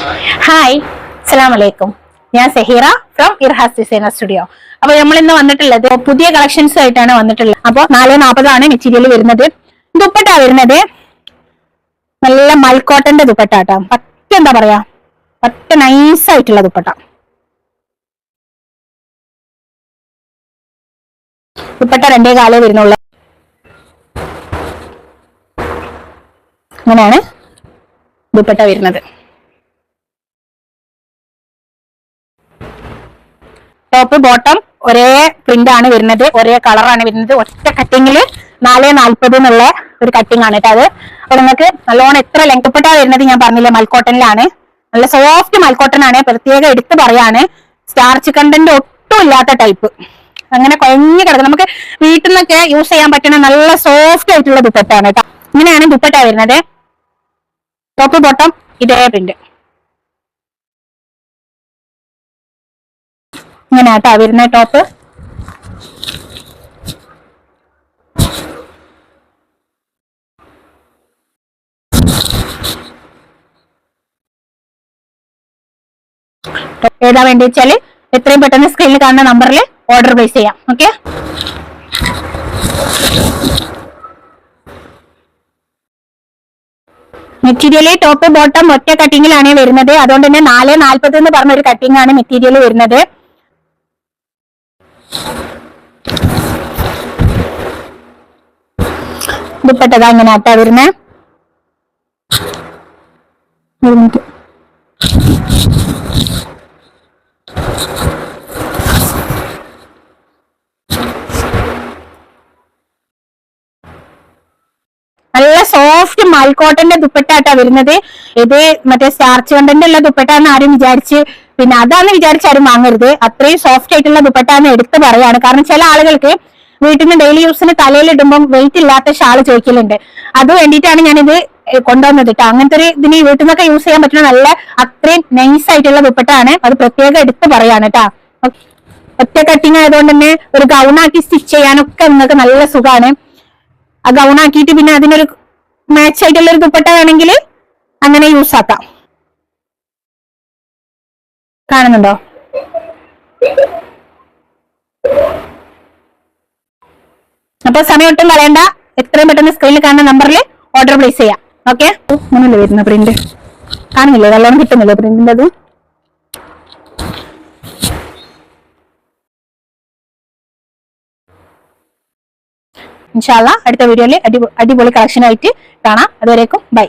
Hi, അസ്സലാമു അലൈക്കും. ഞാൻ സഹീറ ഫ്രം ഇർഹാസ് ഡിസൈനർ സ്റ്റുഡിയോ. അപ്പൊ നമ്മൾ ഇന്ന് വന്നിട്ടുള്ളത് പുതിയ കളക്ഷൻസ് ആയിട്ടാണ് വന്നിട്ടുള്ളത്. അപ്പൊ 440 മെറ്റീരിയൽ വരുന്നത്. ദുപ്പട്ട വരുന്നത് നല്ല മൽക്കോട്ടന്റെ ദുപ്പട്ട കേട്ടോ. പറ്റ എന്താ പറയാ, പറ്റ നൈസ് ആയിട്ടുള്ള ദുപ്പട്ട. ദുപ്പട്ട 2 കാലേ വരുന്നുള്ളൂ. അങ്ങനെയാണ് ദുപ്പട്ട വരുന്നത്. ടോപ്പ് ബോട്ടം ഒരേ പ്രിന്റ് ആണ് വരുന്നത്, ഒരേ കളറാണ് വരുന്നത്. ഒറ്റ കട്ടിങ്ങില് 440 എന്നുള്ള ഒരു കട്ടിങ് ആണ് കേട്ടോ അത്. അപ്പൊ നിങ്ങൾക്ക് നല്ലോണം എത്ര ലെങ്ത് ദുപ്പട്ട വരുന്നത് ഞാൻ പറഞ്ഞില്ലേ, മൽക്കോട്ടനിലാണ്. നല്ല സോഫ്റ്റ് മൽക്കോട്ടൻ ആണ്. പ്രത്യേകം എടുത്ത് പറയാണ്, സ്റ്റാർച്ച് കണ്ടന്റ് ഒട്ടും ഇല്ലാത്ത ടൈപ്പ്. അങ്ങനെ കുഴഞ്ഞു കിടക്കും, നമുക്ക് വീട്ടിൽ നിന്നൊക്കെ യൂസ് ചെയ്യാൻ പറ്റുന്ന നല്ല സോഫ്റ്റ് ആയിട്ടുള്ള ദുപ്പട്ടയാണ് കേട്ടോ. ഇങ്ങനെയാണ് ദുപ്പട്ട വരുന്നത്. ടോപ്പ് ബോട്ടം ഇതേ പ്രിന്റ്. ഇങ്ങനെ കേട്ടോ വരുന്ന ടോപ്പ്. ഏതാ വേണ്ടി വെച്ചാല് എത്രയും പെട്ടെന്ന് സ്ക്രീനിൽ കാണുന്ന നമ്പറിൽ ഓർഡർ പ്ലേസ് ചെയ്യാം. ഓക്കെ, മെറ്റീരിയല് ടോപ്പ് ബോട്ടം ഒറ്റ കട്ടിങ്ങിലാണ് വരുന്നത്. അതുകൊണ്ട് തന്നെ 440 എന്ന് പറഞ്ഞൊരു കട്ടിങ് ആണ് മെറ്റീരിയൽ വരുന്നത്. ദുപ്പട്ട ഇങ്ങനെ ആട്ടാ വരുന്നേ. നല്ല സോഫ്റ്റ് മൽക്കോട്ടന്റെ ദുപ്പട്ടാട്ടാ വരുന്നത്. ഇത് മറ്റേ സ്റ്റാർച്ച് കണ്ടന്റ് ഉള്ള ദുപ്പട്ടാന്ന് ആരും പിന്നെ അതാന്ന് വിചാരിച്ചാരും വാങ്ങരുത്. അത്രയും സോഫ്റ്റ് ആയിട്ടുള്ള ദുപ്പട്ടാന്ന് എടുത്ത് പറയാണ്. കാരണം ചില ആളുകൾക്ക് വീട്ടിൽ നിന്ന് ഡെയിലി യൂസിന് തലയിൽ ഇടുമ്പോൾ വെയിറ്റ് ഇല്ലാത്ത ഷാള് ചോദിക്കലുണ്ട്. അത് വേണ്ടിയിട്ടാണ് ഞാനിത് കൊണ്ടുവന്നത് കേട്ടോ. അങ്ങനത്തെ ഒരു ഇതിന് വീട്ടിൽ നിന്നൊക്കെ യൂസ് ചെയ്യാൻ പറ്റുന്ന നല്ല അത്രയും നൈസ് ആയിട്ടുള്ള ദുപ്പട്ടാണ്. അത് പ്രത്യേകം എടുത്ത് പറയാണ് കേട്ടോ. ഒറ്റ കട്ടിങ് ആയതുകൊണ്ട് തന്നെ ഒരു ഗൗണാക്കി സ്റ്റിച്ച് ചെയ്യാനൊക്കെ നിങ്ങൾക്ക് നല്ല സുഖമാണ്. ആ ഗൗണാക്കിയിട്ട് പിന്നെ അതിനൊരു മാച്ച് ആയിട്ടുള്ള ഒരു ദുപ്പട്ട വേണമെങ്കിൽ അങ്ങനെ യൂസ് ആക്കാം. കാണുന്നുണ്ടോ? അപ്പൊ സമയം ഒട്ടും കളയണ്ട, എത്രയും പെട്ടെന്ന് സ്ക്രീനിൽ കാണുന്ന നമ്പറിൽ ഓർഡർ പ്ലേസ് ചെയ്യാം. ഓക്കെ, അങ്ങനല്ലേ വരുന്ന പ്രിന്റ് കാണുന്നില്ലേ? നല്ലോണം കിട്ടുന്നില്ലേ പ്രിന്റിന്റെ അത്? ഇൻഷാ അല്ലാഹ് അടുത്ത വീഡിയോയിൽ അടിപൊളി കളക്ഷൻ ആയിട്ട് കാണാം. അതുവരേക്കും ബൈ.